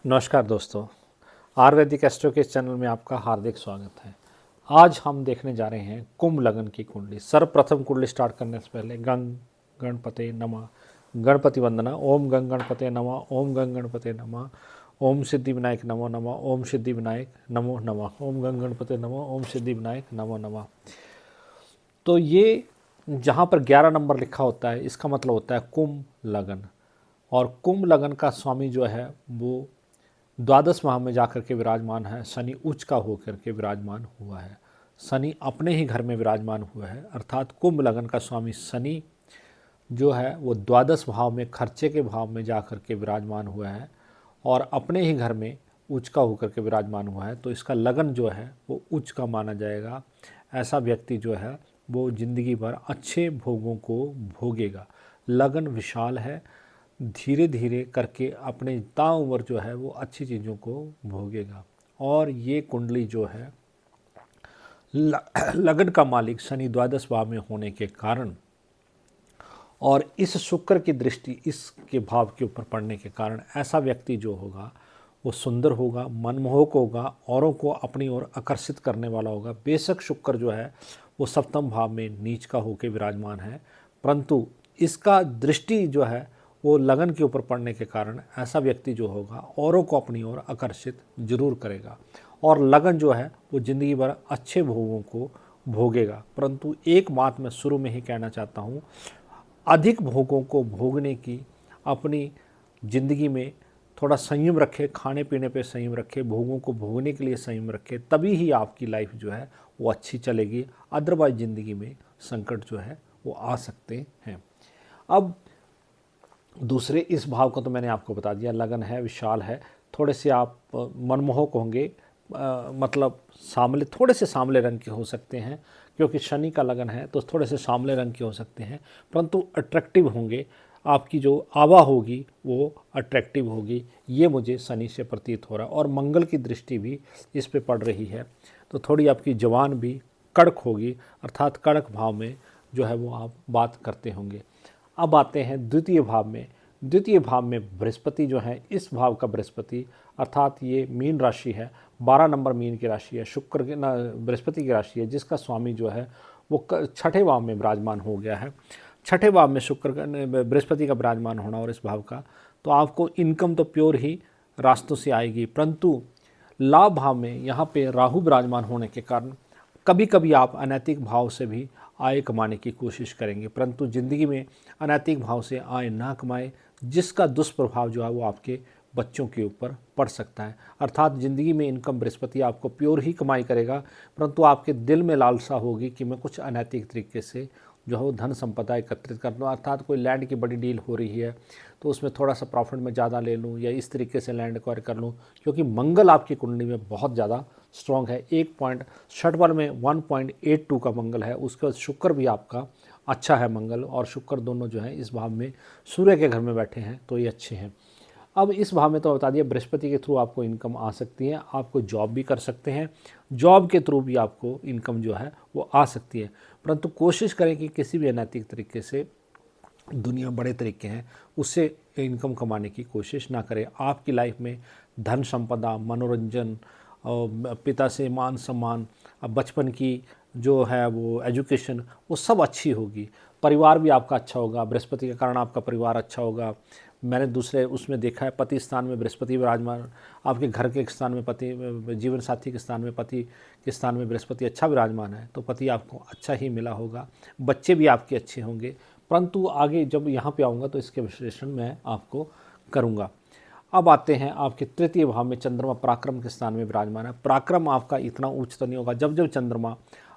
नमस्कार दोस्तों, आयुर्वेदिक एस्ट्रो के चैनल में आपका हार्दिक स्वागत है। आज हम देखने जा रहे हैं कुंभ लगन की कुंडली। सर्वप्रथम कुंडली स्टार्ट करने से पहले गंग गणपते नमः, गणपति वंदना। ओम गंग गणपते नमः, ओम गंग गणपते नमः, ओम सिद्धि विनायक नमो नमः, ओम सिद्धि विनायक नमो नमः, ओम गंग गणपते नमः, ओम सिद्धि विनायक नमो नमः। तो ये जहाँ पर 11 नंबर लिखा होता है इसका मतलब होता है कुंभ लगन। और कुंभ लगन का स्वामी जो है वो द्वादश भाव में जाकर के विराजमान है। शनि उच्च का होकर के विराजमान हुआ है। शनि अपने ही घर में विराजमान हुआ है, अर्थात कुंभ लगन का स्वामी शनि जो है वो द्वादश भाव में, खर्चे के भाव में जाकर के विराजमान हुआ है और अपने ही घर में उच्च का होकर के विराजमान हुआ है। तो इसका लगन जो है वो उच्च का माना जाएगा। ऐसा व्यक्ति जो है वो जिंदगी भर अच्छे भोगों को भोगेगा। लगन विशाल है, धीरे धीरे करके अपने ताउम्र जो है वो अच्छी चीज़ों को भोगेगा। और ये कुंडली जो है लगन का मालिक शनि द्वादश भाव में होने के कारण और इस शुक्र की दृष्टि इसके भाव के ऊपर पड़ने के कारण ऐसा व्यक्ति जो होगा वो सुंदर होगा, मनमोहक होगा, औरों को अपनी ओर आकर्षित करने वाला होगा। बेशक शुक्र जो है वो सप्तम भाव में नीच का होकर विराजमान है, परंतु इसका दृष्टि जो है वो लगन के ऊपर पड़ने के कारण ऐसा व्यक्ति जो होगा औरों को अपनी ओर आकर्षित जरूर करेगा और लगन जो है वो ज़िंदगी भर अच्छे भोगों को भोगेगा। परंतु एक बात मैं शुरू में ही कहना चाहता हूँ, अधिक भोगों को भोगने की अपनी ज़िंदगी में थोड़ा संयम रखे, खाने पीने पे संयम रखे, भोगों को भोगने के लिए संयम रखे, तभी ही आपकी लाइफ जो है वो अच्छी चलेगी। अदरवाइज ज़िंदगी में संकट जो है वो आ सकते हैं। अब दूसरे इस भाव को तो मैंने आपको बता दिया, लगन है, विशाल है, थोड़े से आप मनमोहक होंगे, मतलब सांवले, थोड़े से सांवले रंग के हो सकते हैं क्योंकि शनि का लगन है, तो थोड़े से सांवले रंग के हो सकते हैं, परंतु अट्रैक्टिव होंगे। आपकी जो आभा होगी वो अट्रैक्टिव होगी, ये मुझे शनि से प्रतीत हो रहा है। और मंगल की दृष्टि भी इस पे पड़ रही है, तो थोड़ी आपकी जवान भी कड़क होगी, अर्थात कड़क भाव में जो है वो आप बात करते होंगे। अब आते हैं द्वितीय भाव में। द्वितीय भाव में बृहस्पति जो है, इस भाव का बृहस्पति अर्थात ये मीन राशि है, 12 नंबर मीन की राशि है, शुक्र की ना बृहस्पति की राशि है, जिसका स्वामी जो है वो छठे भाव में विराजमान हो गया है। छठे भाव में शुक्र बृहस्पति का विराजमान होना और इस भाव का, तो आपको इनकम तो प्योर ही रास्तों से आएगी, परंतु लाभ भाव में यहाँ पे राहु विराजमान होने के कारण कभी कभी आप अनैतिक भाव से भी आय कमाने की कोशिश करेंगे, परंतु ज़िंदगी में अनैतिक भाव से आय ना कमाए, जिसका दुष्प्रभाव जो है वो आपके बच्चों के ऊपर पड़ सकता है। अर्थात ज़िंदगी में इनकम बृहस्पति आपको प्योर ही कमाई करेगा, परंतु आपके दिल में लालसा होगी कि मैं कुछ अनैतिक तरीके से जो है वो धन संपदा एकत्रित कर लूँ। अर्थात कोई लैंड की बड़ी डील हो रही है तो उसमें थोड़ा सा प्रॉफिट में ज़्यादा ले लूँ या इस तरीके से लैंड एक्वायर कर लूँ, क्योंकि मंगल आपकी कुंडली में बहुत ज़्यादा स्ट्रॉन्ग है। 1.6 में 1.82 का मंगल है, उसके बाद शुक्र भी आपका अच्छा है मंगल और शुक्र दोनों जो है इस भाव में सूर्य के घर में बैठे हैं, तो ये अच्छे हैं। अब इस भाव में तो बता दिया बृहस्पति के थ्रू आपको इनकम आ सकती है, आपको जॉब भी कर सकते हैं, जॉब के थ्रू भी आपको इनकम जो है वो आ सकती है, परंतु कोशिश करें कि किसी भी अनैतिक तरीके से, दुनिया बड़े तरीके हैं, उससे इनकम कमाने की कोशिश ना करें। आपकी लाइफ में धन संपदा, मनोरंजन, पिता से मान सम्मान, बचपन की जो है वो एजुकेशन, वो सब अच्छी होगी। परिवार भी आपका अच्छा होगा, बृहस्पति के कारण आपका परिवार अच्छा होगा। मैंने दूसरे उसमें देखा है पति स्थान में बृहस्पति विराजमान, आपके घर के स्थान में पति, जीवन साथी के स्थान में पति के स्थान में बृहस्पति अच्छा विराजमान है, तो पति आपको अच्छा ही मिला होगा, बच्चे भी आपके अच्छे होंगे। परंतु आगे जब यहाँ पे आऊँगा तो इसके विश्लेषण मैं आपको करूँगा। अब आते हैं आपके तृतीय भाव में चंद्रमा पराक्रम के स्थान में विराजमान है। पराक्रम आपका इतना उच्च तो नहीं होगा, जब जब चंद्रमा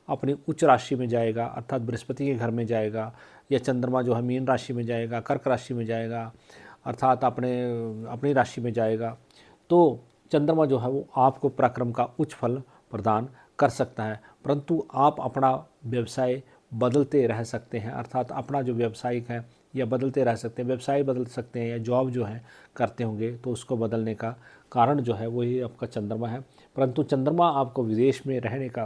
अपनी उच्च राशि में जाएगा, अर्थात बृहस्पति के घर में जाएगा, या चंद्रमा जो है मीन राशि में जाएगा, कर्क राशि में जाएगा, अर्थात अपनी राशि में जाएगा, तो चंद्रमा जो है वो आपको पराक्रम का उच्च फल प्रदान कर सकता है। परंतु आप अपना व्यवसाय बदलते रह सकते हैं, अर्थात अपना जो व्यवसायिक है या बदलते रह सकते हैं, व्यवसाय बदल सकते हैं, या जॉब जो है करते होंगे तो उसको बदलने का कारण जो है वही आपका चंद्रमा है। परंतु चंद्रमा आपको विदेश में रहने का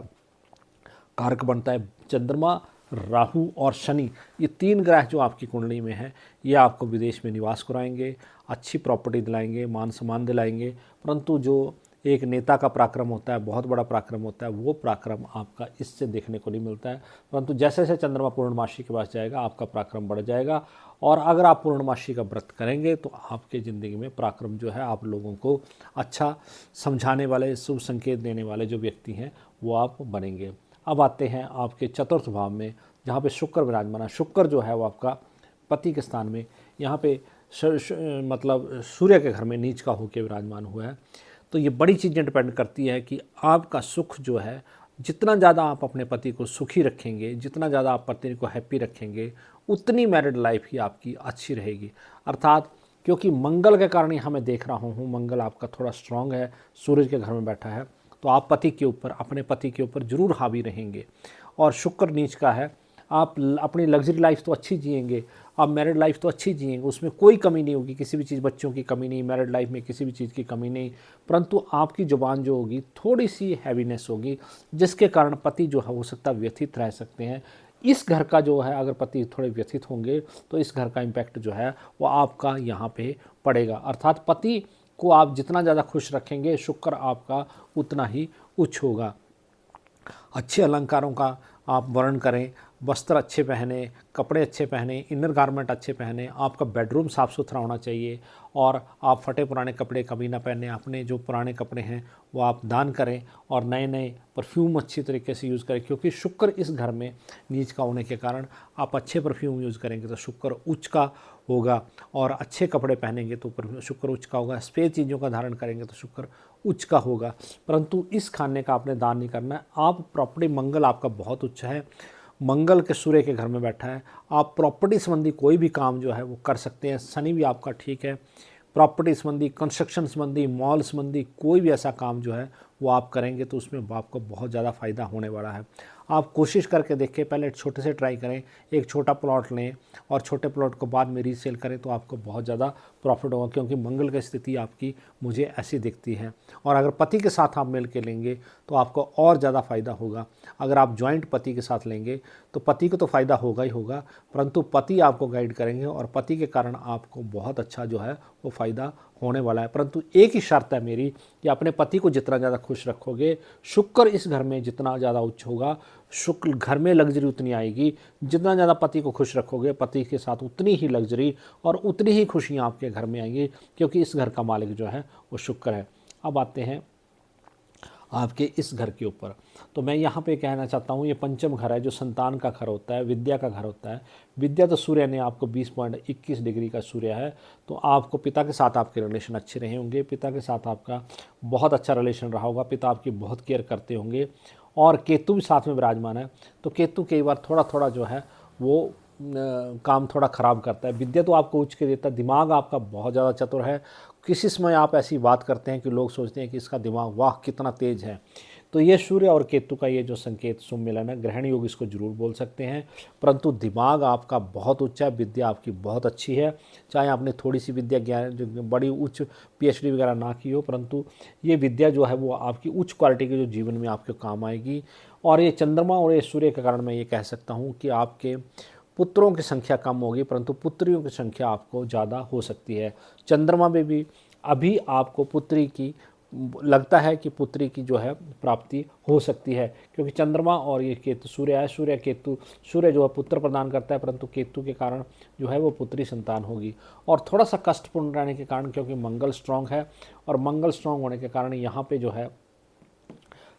कारक बनता है। चंद्रमा राहु और शनि, ये 3 ग्रह जो आपकी कुंडली में है, ये आपको विदेश में निवास कराएंगे, अच्छी प्रॉपर्टी दिलाएंगे, मान सम्मान दिलाएंगे। परंतु जो एक नेता का पराक्रम होता है, बहुत बड़ा पराक्रम होता है, वो पराक्रम आपका इससे देखने को नहीं मिलता है। परंतु जैसे जैसे चंद्रमा पूर्णमासी के पास जाएगा, आपका पराक्रम बढ़ जाएगा। और अगर आप पूर्णमासी का व्रत करेंगे तो आपके ज़िंदगी में पराक्रम जो है, आप लोगों को अच्छा समझाने वाले, शुभ संकेत देने वाले जो व्यक्ति हैं, वो आप बनेंगे। अब आते हैं आपके चतुर्थ भाव में, जहाँ पे शुक्र विराजमान है। शुक्र जो है वो आपका पति के स्थान में, यहाँ पे मतलब सूर्य के घर में नीच का होकर विराजमान हुआ है। तो ये बड़ी चीज़ें डिपेंड करती है कि आपका सुख जो है, जितना ज़्यादा आप अपने पति को सुखी रखेंगे, जितना ज़्यादा आप पति को हैप्पी रखेंगे, उतनी मैरिड लाइफ ही आपकी अच्छी रहेगी। अर्थात क्योंकि मंगल के कारण यहाँ मैं देख रहा हूँ, मंगल आपका थोड़ा स्ट्रांग है, सूरज के घर में बैठा है, तो आप पति के ऊपर, अपने पति के ऊपर ज़रूर हावी रहेंगे। और शुक्र नीच का है, आप अपनी लग्जरी लाइफ तो अच्छी जिएंगे, आप मैरिड लाइफ तो अच्छी जिएंगे, उसमें कोई कमी नहीं होगी, किसी भी चीज़, बच्चों की कमी नहीं, मैरिड लाइफ में किसी भी चीज़ की कमी नहीं। परंतु आपकी ज़ुबान जो होगी थोड़ी सी हैवीनेस होगी, जिसके कारण पति जो है हो सकता है व्यथित रह सकते हैं। इस घर का जो है, अगर पति थोड़े व्यथित होंगे तो इस घर का इम्पैक्ट जो है वो आपका यहाँ पे पड़ेगा। अर्थात पति को आप जितना ज़्यादा खुश रखेंगे, शुक्र आपका उतना ही उच्च होगा। अच्छे अलंकारों का आप वर्ण करें, वस्त्र अच्छे पहने, कपड़े अच्छे पहने, इनर गारमेंट अच्छे पहने, आपका बेडरूम साफ़ सुथरा होना चाहिए। और आप फटे पुराने कपड़े कभी ना पहने, अपने जो पुराने कपड़े हैं वो आप दान करें, और नए नए परफ्यूम अच्छी तरीके से यूज़ करें, क्योंकि शुक्र इस घर में नीच का होने के कारण आप अच्छे परफ्यूम यूज़ करेंगे तो शुक्र उच्च का होगा, और अच्छे कपड़े पहनेंगे तो शुक्र उच्च का होगा, सफ़ेद चीज़ों का धारण करेंगे तो शुक्र उच्च का होगा। परंतु इस खाने का आपने दान नहीं करना है। आप प्रॉपर्टी, मंगल आपका बहुत उच्च है, मंगल के सूर्य के घर में बैठा है, आप प्रॉपर्टी संबंधी कोई भी काम जो है वो कर सकते हैं। शनि भी आपका ठीक है, प्रॉपर्टी संबंधी, कंस्ट्रक्शन संबंधी, मॉल संबंधी कोई भी ऐसा काम जो है वो आप करेंगे तो उसमें आपको बहुत ज़्यादा फ़ायदा होने वाला है। आप कोशिश करके देखें, पहले छोटे से ट्राई करें, एक छोटा प्लॉट लें और छोटे प्लॉट को बाद में रीसेल करें तो आपको बहुत ज़्यादा प्रॉफिट होगा, क्योंकि मंगल की स्थिति आपकी मुझे ऐसी दिखती है। और अगर पति के साथ आप मिल के लेंगे तो आपको और ज़्यादा फ़ायदा होगा। अगर आप जॉइंट पति के साथ लेंगे तो पति को तो फ़ायदा होगा ही होगा, परंतु पति आपको गाइड करेंगे और पति के कारण आपको बहुत अच्छा जो है वो फ़ायदा होने वाला है। परंतु एक ही शर्त है मेरी कि अपने पति को जितना ज़्यादा खुश रखोगे, शुक्र इस घर में जितना ज़्यादा उच्च होगा, शुक्र घर में लग्जरी उतनी आएगी। जितना ज़्यादा पति को खुश रखोगे, पति के साथ उतनी ही लग्जरी और उतनी ही खुशियाँ आपके घर में आएंगी, क्योंकि इस घर का मालिक जो है वो शुक्र है। अब आते हैं आपके इस घर के ऊपर, तो मैं यहाँ पे कहना चाहता हूँ, ये पंचम घर है जो संतान का घर होता है, विद्या का घर होता है। विद्या तो सूर्य ने आपको 20.21 डिग्री का सूर्य है, तो आपको पिता के साथ आपके रिलेशन अच्छे रहे होंगे, पिता के साथ आपका बहुत अच्छा रिलेशन रहा होगा, पिता आपकी बहुत केयर करते होंगे। और केतु भी साथ में विराजमान है, तो केतु कई बार थोड़ा थोड़ा जो है वो काम थोड़ा ख़राब करता है। विद्या तो आपको उच्च के देता है, दिमाग आपका बहुत ज़्यादा चतुर है। किसी समय आप ऐसी बात करते हैं कि लोग सोचते हैं कि इसका दिमाग वाह कितना तेज़ है। तो ये सूर्य और केतु का ये जो संकेत सम्मिलन है, ग्रहण योग इसको जरूर बोल सकते हैं। परंतु दिमाग आपका बहुत उच्च है, विद्या आपकी बहुत अच्छी है, चाहे आपने थोड़ी सी विद्या ज्ञान जो बड़ी उच्च PhD वगैरह ना की हो, परंतु ये विद्या जो है वो आपकी उच्च क्वालिटी के जो जीवन में आपके काम आएगी। और ये चंद्रमा और ये सूर्य के कारण मैं ये कह सकता हूँ कि आपके पुत्रों की संख्या कम होगी, परंतु पुत्रियों की संख्या आपको ज़्यादा हो सकती है। चंद्रमा में भी अभी आपको पुत्री की लगता है कि पुत्री की जो है प्राप्ति हो सकती है, क्योंकि चंद्रमा और ये केतु, सूर्य है, सूर्य केतु, सूर्य जो है पुत्र प्रदान करता है, परंतु केतु के कारण जो है वो पुत्री संतान होगी। और थोड़ा सा कष्टपूर्ण रहने के कारण, क्योंकि मंगल स्ट्रांग है और मंगल स्ट्रांग होने के कारण यहाँ पे जो है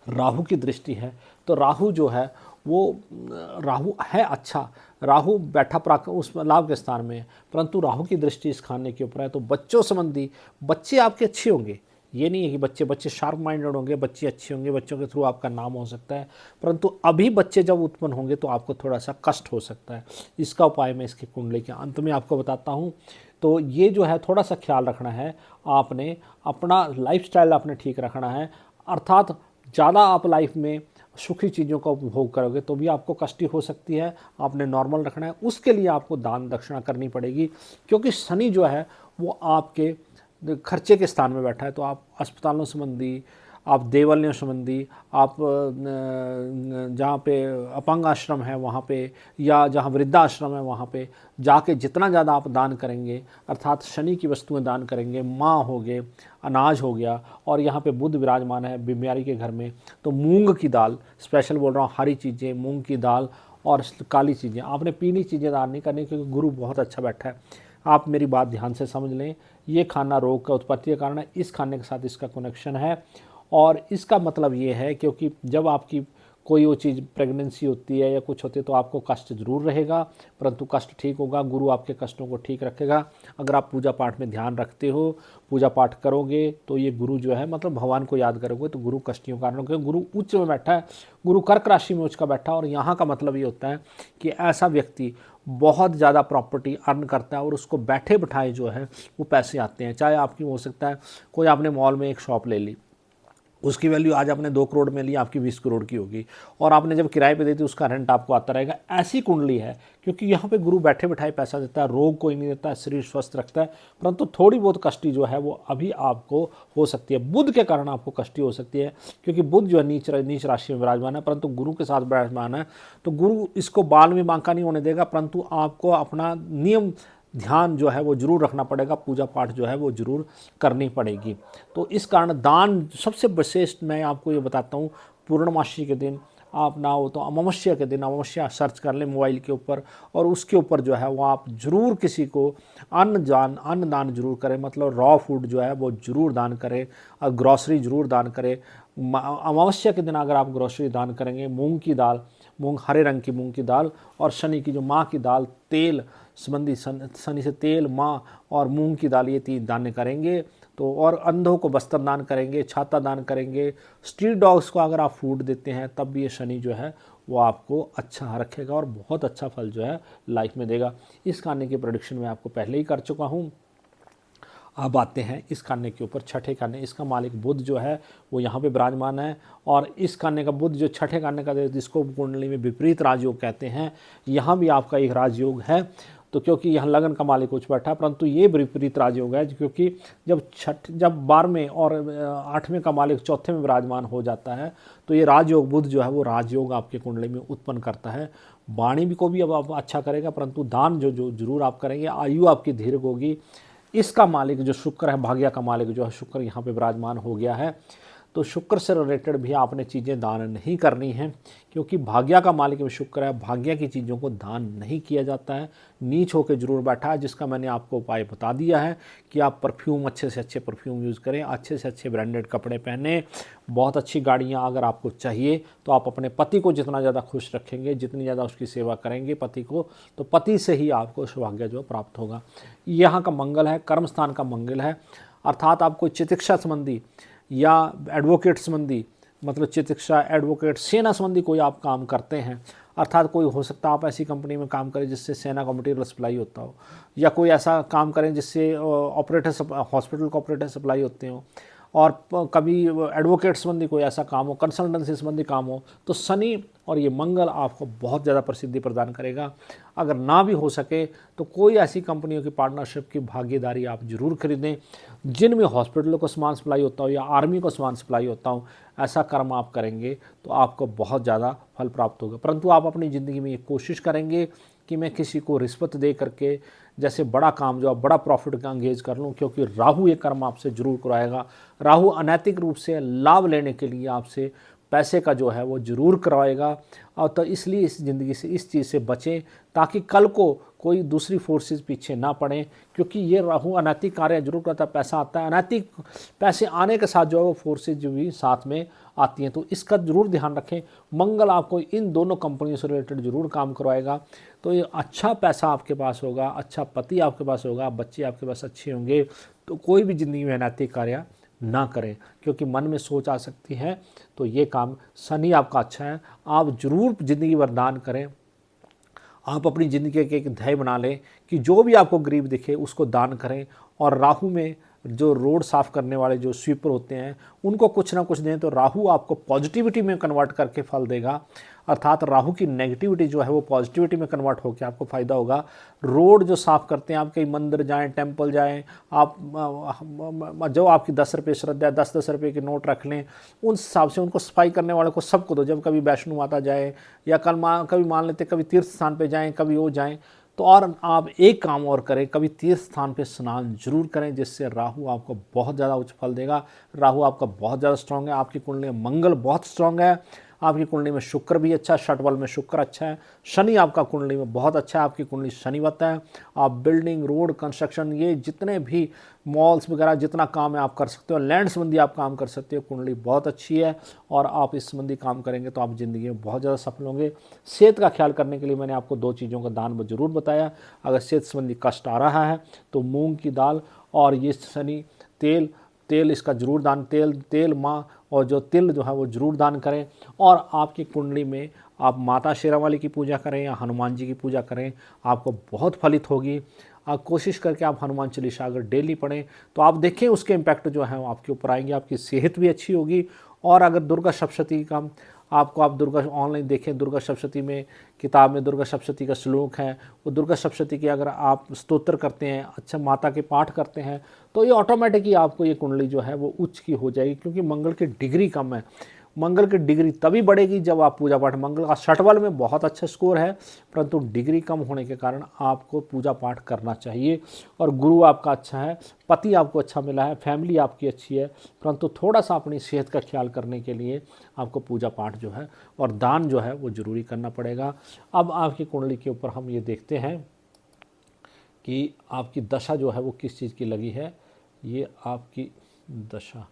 राहु की दृष्टि है, तो राहु जो है वो राहु है अच्छा, राहु बैठा उस लाभ के स्थान में है, परंतु राहु की दृष्टि इस खाने के ऊपर है। तो बच्चों संबंधी, बच्चे आपके अच्छे होंगे, ये नहीं है कि बच्चे शार्प माइंडेड होंगे, बच्चे अच्छे होंगे, बच्चों के थ्रू आपका नाम हो सकता है, परंतु अभी बच्चे जब उत्पन्न होंगे तो आपको थोड़ा सा कष्ट हो सकता है। इसका उपाय मैं इसकी कुंडली के अंत में आपको बताता हूँ। तो ये जो है थोड़ा सा ख्याल रखना है, आपने अपना लाइफस्टाइल आपने ठीक रखना है। अर्थात ज़्यादा आप लाइफ में सुखी चीज़ों का उपभोग करोगे तो भी आपको कष्टी हो सकती है, आपने नॉर्मल रखना है। उसके लिए आपको दान दक्षिणा करनी पड़ेगी, क्योंकि शनि जो है वो आपके खर्चे के स्थान में बैठा है। तो आप अस्पतालों संबंधी, आप देवलियों संबंधी, आप जहाँ पे अपंग आश्रम है वहाँ पे, या जहाँ वृद्धाश्रम है वहाँ पे जाके जितना ज़्यादा आप दान करेंगे, अर्थात शनि की वस्तुएं दान करेंगे, माँ हो गए, अनाज हो गया, और यहाँ पे बुध विराजमान है बीमारी के घर में, तो मूंग की दाल, स्पेशल बोल रहा हूँ, हरी चीज़ें, मूंग की दाल और काली चीज़ें, आपने पीली चीज़ें दान नहीं करनी, क्योंकि गुरु बहुत अच्छा बैठा है। आप मेरी बात ध्यान से समझ लें, ये खाना रोग का उत्पत्ति का कारण है, इस खाने के साथ इसका कनेक्शन है। और इसका मतलब ये है, क्योंकि जब आपकी कोई वो चीज़ प्रेगनेंसी होती है या कुछ होती है तो आपको कष्ट जरूर रहेगा, परंतु कष्ट ठीक होगा, गुरु आपके कष्टों को ठीक रखेगा। अगर आप पूजा पाठ में ध्यान रखते हो, पूजा पाठ करोगे, तो ये गुरु जो है, मतलब भगवान को याद करोगे, तो गुरु कष्टियों कारण, क्योंकि गुरु उच्च में बैठा है, गुरु कर्क राशि में उच्च का बैठा है। और यहाँ का मतलब ये होता है कि ऐसा व्यक्ति बहुत ज़्यादा प्रॉपर्टी अर्न करता है और उसको बैठे बिठाए जो है वो पैसे आते हैं। चाहे आपकी हो सकता है कोई आपने मॉल में एक शॉप ले ली, उसकी वैल्यू आज आपने 2 करोड़ में ली, आपकी 20 करोड़ की होगी, और आपने जब किराए पे दी थी उसका रेंट आपको आता रहेगा। ऐसी कुंडली है, क्योंकि यहाँ पे गुरु बैठे बिठाए पैसा देता है, रोग कोई नहीं देता है, शरीर स्वस्थ रखता है, परंतु थोड़ी बहुत कष्टी जो है वो अभी आपको हो सकती है। बुध के कारण आपको कष्टी हो सकती है, क्योंकि बुध जो है नीच राशि में विराजमान है, परंतु गुरु के साथ विराजमान है, तो गुरु इसको बाल में बांका नहीं होने देगा, परंतु आपको अपना नियम ध्यान जो है वो जरूर रखना पड़ेगा, पूजा पाठ जो है वो जरूर करनी पड़ेगी। तो इस कारण दान सबसे विशेष मैं आपको ये बताता हूँ, पूर्णमासी के दिन आप ना हो तो अमावस्या के दिन, अमावस्या सर्च कर लें मोबाइल के ऊपर, और उसके ऊपर जो है वो आप जरूर किसी को अन्न दान जरूर करें, मतलब रॉ फूड जो है वो जरूर दान करें, और ग्रॉसरी जरूर दान करें। अमावस्या के दिन अगर आप ग्रॉसरी दान करेंगे, मूंग की दाल, हरे रंग की मूंग की दाल, और शनि की जो माँ की दाल, तेल संबंधी, शनि से तेल, माँ और मूंग की दाल, ये 3 दाने करेंगे तो, और अंधों को वस्त्र दान करेंगे, छाता दान करेंगे, स्ट्रीट डॉग्स को अगर आप फूड देते हैं तब भी ये शनि जो है वो आपको अच्छा रखेगा और बहुत अच्छा फल जो है लाइफ में देगा। इस खाने की प्रेडिक्शन मैं आपको पहले ही कर चुका हूँ। अब आते हैं इस खाने के ऊपर, छठे खाने। इसका मालिक बुध जो है वो यहाँ पे विराजमान है, और इस खाने का बुध जो छठे खाने का, जिसको कुंडली में विपरीत राजयोग कहते हैं, यहाँ भी आपका एक राजयोग है। तो क्योंकि यहाँ लगन का मालिक उच्च बैठा है, परंतु ये विपरीत राजयोग है, क्योंकि जब 12वें और 8वें का मालिक चौथे में विराजमान हो जाता है, तो ये राजयोग बुध जो है वो राजयोग आपके कुंडली में उत्पन्न करता है। वाणी भी को भी अब अच्छा करेगा, परंतु दान जो जरूर आप करेंगे, आयु आपकी दीर्घ होगी। इसका मालिक जो शुक्र है, भाग्य का मालिक जो है शुक्र, यहाँ पे विराजमान हो गया है। तो शुक्र से रिलेटेड भी आपने चीज़ें दान नहीं करनी हैं, क्योंकि भाग्य का मालिक में शुक्र है, भाग्य की चीज़ों को दान नहीं किया जाता है। नीच होकर जरूर बैठा है, जिसका मैंने आपको उपाय बता दिया है कि आप परफ्यूम, अच्छे से अच्छे परफ्यूम यूज़ करें, अच्छे से अच्छे ब्रांडेड कपड़े पहने, बहुत अच्छी गाड़ियाँ अगर आपको चाहिए, तो आप अपने पति को जितना ज़्यादा खुश रखेंगे, जितनी ज़्यादा उसकी सेवा करेंगे पति को, तो पति से ही आपको सौभाग्य जो प्राप्त होगा। यहाँ का मंगल है, कर्म स्थान का मंगल है, अर्थात आपको चिकित्सा संबंधी या एडवोकेट संबंधी, मतलब चिकित्सा, एडवोकेट, सेना संबंधी कोई आप काम करते हैं, अर्थात कोई हो सकता है आप ऐसी कंपनी में काम करें जिससे सेना का मटेरियल सप्लाई होता हो, या कोई ऐसा काम करें जिससे हॉस्पिटल को ऑपरेटर सप्लाई होते हो, और कभी एडवोकेट संबंधी कोई ऐसा काम हो, कंसल्टेंसी संबंधी काम हो, तो शनि और ये मंगल आपको बहुत ज़्यादा प्रसिद्धि प्रदान करेगा। अगर ना भी हो सके तो कोई ऐसी कंपनियों की पार्टनरशिप की भागीदारी आप जरूर खरीदें जिनमें हॉस्पिटलों को सामान सप्लाई होता हो या आर्मी को सामान सप्लाई होता हो। ऐसा कर्म आप करेंगे तो आपको बहुत ज़्यादा फल प्राप्त होगा। परंतु आप अपनी ज़िंदगी में ये कोशिश करेंगे कि मैं किसी को रिश्वत दे करके जैसे बड़ा काम जो आप बड़ा प्रॉफिट का अंगेज कर लूँ, क्योंकि राहु ये कर्म आपसे जरूर कराएगा। राहु अनैतिक रूप से लाभ लेने के लिए आपसे पैसे का जो है वो जरूर करवाएगा, और तो इसलिए इस ज़िंदगी से इस चीज़ से बचें ताकि कल को कोई दूसरी फोर्सेस पीछे ना पड़ें, क्योंकि ये राहु अनैतिक कार्य जरूर करता है, पैसा आता है, अनैतिक पैसे आने के साथ जो है वो फोर्सेस जो भी साथ में आती हैं, तो इसका जरूर ध्यान रखें। मंगल आपको इन दोनों कंपनियों से रिलेटेड जरूर काम करवाएगा, तो ये अच्छा पैसा आपके पास होगा, अच्छा पति आपके पास होगा, बच्चे आपके पास अच्छे होंगे। तो कोई भी ज़िंदगी में अनैतिक कार्य ना करें, क्योंकि मन में सोच आ सकती है, तो ये काम शनि आपका अच्छा है, आप जरूर ज़िंदगी भर दान करें। आप अपनी ज़िंदगी के एक ध्येय बना लें कि जो भी आपको गरीब दिखे उसको दान करें, और राहु में जो रोड साफ़ करने वाले जो स्वीपर होते हैं उनको कुछ ना कुछ दें, तो राहु आपको पॉजिटिविटी में कन्वर्ट करके फल देगा। अर्थात राहु की नेगेटिविटी जो है वो पॉजिटिविटी में कन्वर्ट होकर आपको फ़ायदा होगा। रोड जो साफ़ करते हैं, आप कहीं मंदिर जाएं, टेंपल जाएं, आप जो आपकी 10 रुपये श्रद्धा, 10-10 रुपये के नोट रख लें, उन हिसाब से उनको सफाई करने वाले को सबको दो। जब कभी वैष्णो माता जाए या कभी मान लेते कभी तीर्थ स्थान पे जाएं, कभी वो जाएं, तो और आप एक काम और करें, कभी तीर्थ स्थान पे स्नान जरूर करें, जिससे राहु आपको बहुत ज़्यादा उच्च फल देगा। राहु आपका बहुत ज़्यादा स्ट्रांग है, आपकी कुंडली में मंगल बहुत स्ट्रांग है, आपकी कुंडली में शुक्र भी अच्छा है, षटबल में शुक्र अच्छा है, शनि आपका कुंडली में बहुत अच्छा है, आपकी कुंडली शनिवत है। आप बिल्डिंग, रोड कंस्ट्रक्शन, ये जितने भी मॉल्स वगैरह जितना काम है आप कर सकते हो, लैंड संबंधी आप काम कर सकते हो, कुंडली बहुत अच्छी है और आप इस संबंधी काम करेंगे तो आप ज़िंदगी में बहुत ज़्यादा सफल होंगे। सेहत का ख्याल करने के लिए मैंने आपको 2 चीज़ों का दान जरूर बताया। अगर सेहत संबंधी कष्ट आ रहा है तो मूंग की दाल और ये शनि तेल इसका जरूर दान, तेल माँ और जो तिल जो है वो जरूर दान करें। और आपकी कुंडली में आप माता शेरावाली की पूजा करें या हनुमान जी की पूजा करें, आपको बहुत फलित होगी। आप कोशिश करके आप हनुमान चालीसा अगर डेली पढ़ें तो आप देखें उसके इम्पैक्ट जो है वो आपके ऊपर आएंगे, आपकी सेहत भी अच्छी होगी। और अगर दुर्गा सप्तशती का आप दुर्गा ऑनलाइन देखें, दुर्गा सप्तशती में किताब में दुर्गा सप्तशती का श्लोक है, वो दुर्गा सप्तशती की अगर आप स्तोत्र करते हैं, अच्छा माता के पाठ करते हैं, तो ये ऑटोमेटिक ही आपको ये कुंडली जो है वो उच्च की हो जाएगी, क्योंकि मंगल की डिग्री कम है। मंगल की डिग्री तभी बढ़ेगी जब आप पूजा पाठ, मंगल का षटबल में बहुत अच्छा स्कोर है, परंतु डिग्री कम होने के कारण आपको पूजा पाठ करना चाहिए। और गुरु आपका अच्छा है, पति आपको अच्छा मिला है, फैमिली आपकी अच्छी है, परंतु थोड़ा सा अपनी सेहत का ख्याल करने के लिए आपको पूजा पाठ जो है और दान जो है वो ज़रूरी करना पड़ेगा। अब आपकी कुंडली के ऊपर हम ये देखते हैं कि आपकी दशा जो है वो किस चीज़ की लगी है। ये आपकी दशा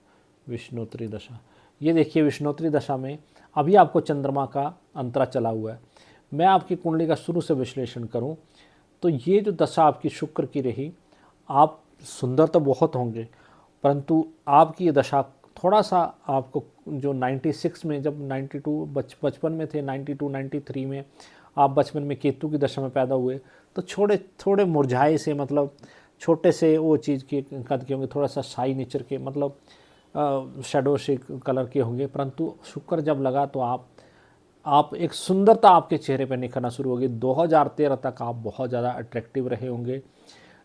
विष्णोत्तरी दशा, ये देखिए विष्णोत्तरी दशा में अभी आपको चंद्रमा का अंतरा चला हुआ है। मैं आपकी कुंडली का शुरू से विश्लेषण करूं तो ये जो दशा आपकी शुक्र की रही, आप सुंदर तो बहुत होंगे, परंतु आपकी ये दशा थोड़ा सा आपको जो 96 में, जब 92 बचपन में थे, 92 93 में आप बचपन में केतु की दशा में पैदा हुए, तो थोड़े मुरझाए से, मतलब छोटे से वो चीज़ के कद के होंगे, थोड़ा सा शाई नेचर के, मतलब शेडो से कलर के होंगे, परंतु शुक्र जब लगा तो आप एक सुंदरता आपके चेहरे पर निखरना शुरू होगी। 2013 तक आप बहुत ज़्यादा अट्रैक्टिव रहे होंगे।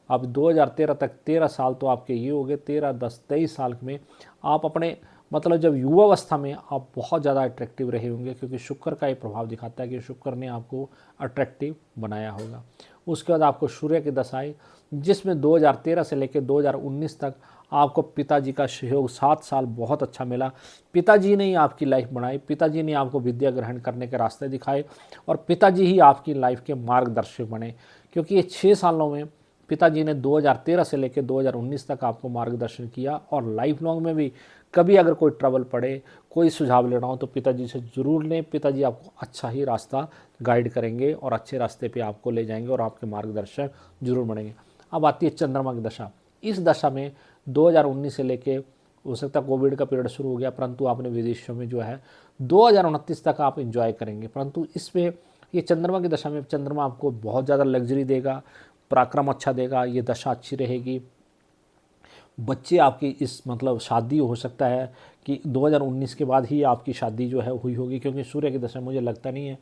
अब 2013 तक 13 साल तो आपके ये हो गए, 13, 10, 23 साल में आप अपने, मतलब जब युवावस्था में आप बहुत ज़्यादा अट्रैक्टिव रहे होंगे, क्योंकि शुक्र का ये प्रभाव दिखाता है कि शुक्र ने आपको अट्रैक्टिव बनाया होगा। उसके बाद आपको सूर्य की दशा आई, जिसमें 2013 से लेकर 2019 तक आपको पिताजी का सहयोग 7 साल बहुत अच्छा मिला। पिताजी ने ही आपकी लाइफ बनाई, पिताजी ने आपको विद्या ग्रहण करने के रास्ते दिखाए और पिताजी ही आपकी लाइफ के मार्गदर्शक बने, क्योंकि ये 6 सालों में पिताजी ने 2013 से लेकर 2019 तक आपको मार्गदर्शन किया। और लाइफ लॉन्ग में भी कभी अगर कोई ट्रबल पड़े, कोई सुझाव लेना हो तो पिताजी से ज़रूर लें, पिताजी आपको अच्छा ही रास्ता गाइड करेंगे और अच्छे रास्ते पे आपको ले जाएंगे और आपके मार्गदर्शक जरूर बनेंगे। अब आती है चंद्रमा की दशा। इस दशा में 2019 से लेके, हो सकता है कोविड का पीरियड शुरू हो गया, परंतु आपने विदेशों में जो है 2029 तक आप एंजॉय करेंगे। परंतु इसमें ये चंद्रमा की दशा में चंद्रमा आपको बहुत ज़्यादा लग्जरी देगा, पराक्रम अच्छा देगा, ये दशा अच्छी रहेगी। बच्चे आपकी इस, मतलब शादी हो सकता है कि 2019 के बाद ही आपकी शादी जो है हुई होगी, क्योंकि सूर्य की दशा मुझे लगता नहीं है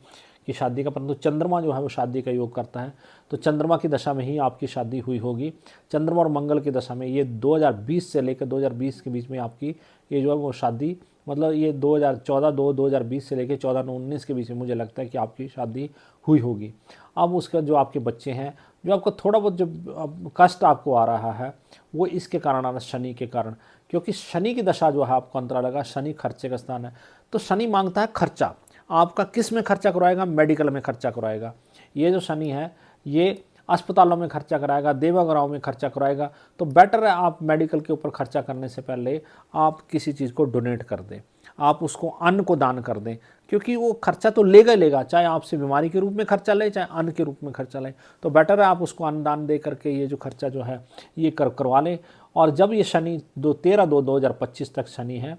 कि शादी का, परंतु चंद्रमा जो है वो शादी का योग करता है, तो चंद्रमा की दशा में ही आपकी शादी हुई होगी। चंद्रमा और मंगल की दशा में ये 2020 से लेकर 2020 के बीच में आपकी ये जो है वो शादी, मतलब ये 2020 से लेकर 14-19 के बीच में मुझे लगता है कि आपकी शादी हुई होगी। अब उसका जो आपके बच्चे हैं, जो आपको थोड़ा बहुत जो कष्ट आपको आ रहा है वो इसके कारण आ रहा है, शनि के कारण, क्योंकि शनि की दशा जो है आपको अंतरा लगा, शनि खर्चे का स्थान है, तो शनि मांगता है खर्चा। आपका किस में खर्चा करवाएगा? मेडिकल में खर्चा करवाएगा। ये जो शनि है ये अस्पतालों में खर्चा कराएगा, देवाग्राहों में खर्चा कराएगा। तो बेटर है आप मेडिकल के ऊपर खर्चा करने से पहले आप किसी चीज़ को डोनेट कर दें, आप उसको अन्न को दान कर दें, क्योंकि वो खर्चा तो लेगा ही लेगा, चाहे आपसे बीमारी के रूप में खर्चा ले, चाहे अन्न के रूप में खर्चा ले। तो बेटर है आप उसको अन्न दान दे करके ये जो खर्चा जो है ये करवा लें। और जब ये शनि 13/2/2025 तक शनि है,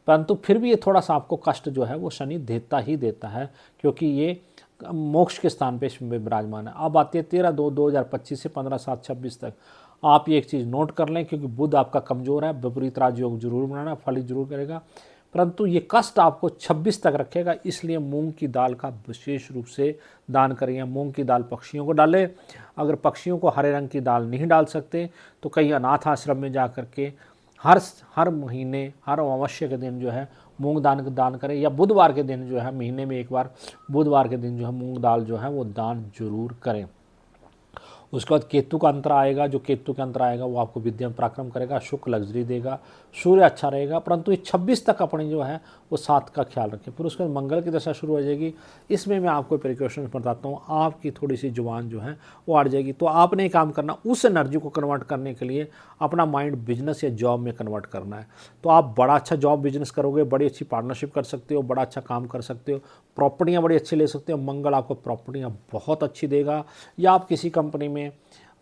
परंतु फिर भी ये थोड़ा सा आपको कष्ट जो है वो शनि देता ही देता है, क्योंकि ये मोक्ष के स्थान पे विराजमान है। अब आती है 13/2/2025 से 15/7/26 तक। आप ये एक चीज़ नोट कर लें, क्योंकि बुध आपका कमज़ोर है, विपरीत राजयोग जरूर बनाना, फलित जरूर करेगा, परंतु ये कष्ट आपको 26 तक रखेगा। इसलिए मूंग की दाल का विशेष रूप से दान करें। मूंग की दाल पक्षियों को डालें। अगर पक्षियों को हरे रंग की दाल नहीं डाल सकते तो कहीं अनाथ आश्रम में जा कर के हर महीने, हर अमावस्या के दिन जो है मूंग दान करें, या बुधवार के दिन जो है, महीने में एक बार बुधवार के दिन जो है मूंग दाल जो है वो दान जरूर करें। उसके बाद केतु का अंतर आएगा, जो केतु का अंतर आएगा वो आपको विद्या में पराक्रम करेगा, शुक्र लग्जरी देगा, सूर्य अच्छा रहेगा, परंतु ये 26 तक अपनी जो है वो 7 का ख्याल रखें। फिर उसके बाद मंगल की दशा शुरू हो जाएगी। इसमें मैं आपको प्रिकॉशन बताता हूँ, आपकी थोड़ी सी जुबान जो है वो अड़ जाएगी। तो आपने एक काम करना, उस एनर्जी को कन्वर्ट करने के लिए अपना माइंड बिजनेस या जॉब में कन्वर्ट करना है। तो आप बड़ा अच्छा जॉब बिजनेस करोगे, बड़ी अच्छी पार्टनरशिप कर सकते हो, बड़ा अच्छा काम कर सकते हो, प्रॉपर्टियाँ बड़ी अच्छी ले सकते हो। मंगल आपको प्रॉपर्टियाँ बहुत अच्छी देगा। या आप किसी कंपनी में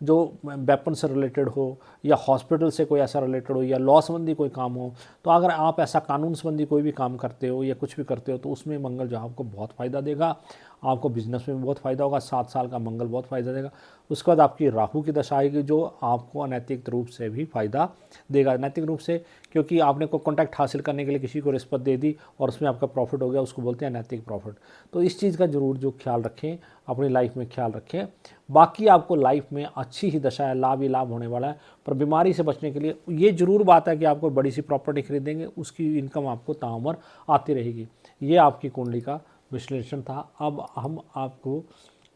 जो वेपन से रिलेटेड हो, या हॉस्पिटल से कोई ऐसा रिलेटेड हो, या लॉ संबंधी कोई काम हो, तो अगर आप ऐसा कानून संबंधी कोई भी काम करते हो या कुछ भी करते हो तो उसमें मंगल जो आपको बहुत फ़ायदा देगा। आपको बिजनेस में बहुत फ़ायदा होगा। 7 साल का मंगल बहुत फ़ायदा देगा। उसके बाद आपकी राहु की दशा आएगी, जो आपको अनैतिक रूप से भी फ़ायदा देगा। नैतिक रूप से, क्योंकि आपने कोई कॉन्टैक्ट हासिल करने के लिए किसी को रिश्वत दे दी और उसमें आपका प्रॉफिट हो गया, उसको बोलते हैं नैतिक प्रॉफिट। तो इस चीज़ का ज़रूर जो ख्याल रखें, अपनी लाइफ में ख्याल रखें। बाकी आपको लाइफ में अच्छी ही दशा है, लाभ ही लाभ होने वाला है। पर बीमारी से बचने के लिए ये ज़रूर बात है कि आपको बड़ी सी प्रॉपर्टी खरीदेंगे, उसकी इनकम आपको ताउम्र आती रहेगी। ये आपकी कुंडली का विश्लेषण था। अब हम आपको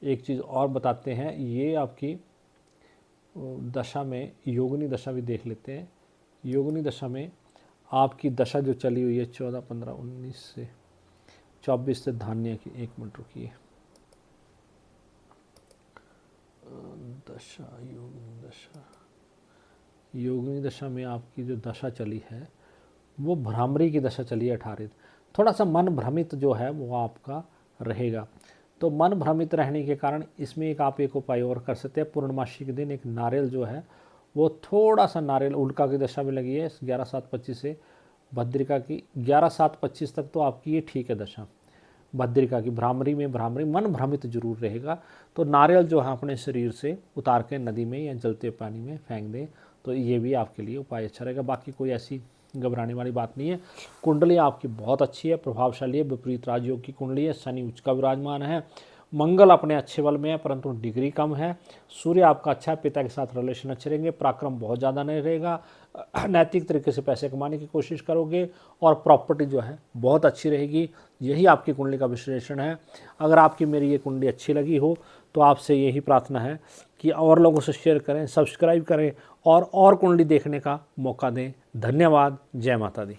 एक चीज़ और बताते हैं, ये आपकी दशा में योगिनी दशा भी देख लेते हैं। योगिनी दशा में आपकी दशा जो चली हुई है 14, 15, 19 से 24 से धान्य की, 1 मिनट रुकिए, दशा योगिनी दशा में आपकी जो दशा चली है वो भ्रामरी की दशा चली है 18। थोड़ा सा मन भ्रमित जो है वो आपका रहेगा। तो मन भ्रमित रहने के कारण इसमें एक आप एक उपाय और कर सकते हैं। पूर्णमासी के दिन एक नारियल जो है वो थोड़ा सा नारियल, उल्का की दशा में लगी है 11/7/25 से भद्रिका की 11/7/25 तक, तो आपकी ये ठीक है दशा भद्रिका की। भ्रामरी में मन भ्रमित जरूर रहेगा। तो नारियल जो है अपने शरीर से उतार के नदी में या जलते पानी में फेंक दें, तो ये भी आपके लिए उपाय अच्छा रहेगा। बाकी कोई ऐसी घबराने वाली बात नहीं है। कुंडली आपकी बहुत अच्छी है, प्रभावशाली है, विपरीत राजयोग की कुंडली है, शनि उच्च का विराजमान है, मंगल अपने अच्छे बल में है परंतु डिग्री कम है, सूर्य आपका अच्छा है, पिता के साथ रिलेशन अच्छे रहेंगे, पराक्रम बहुत ज़्यादा नहीं रहेगा, नैतिक तरीके से पैसे कमाने की कोशिश करोगे और प्रॉपर्टी जो है बहुत अच्छी रहेगी। यही आपकी कुंडली का विश्लेषण है। अगर आपकी मेरी ये कुंडली अच्छी लगी हो तो आपसे यही प्रार्थना है कि और लोगों से शेयर करें, सब्सक्राइब करें और कुंडली देखने का मौका दें। धन्यवाद। जय माता दी।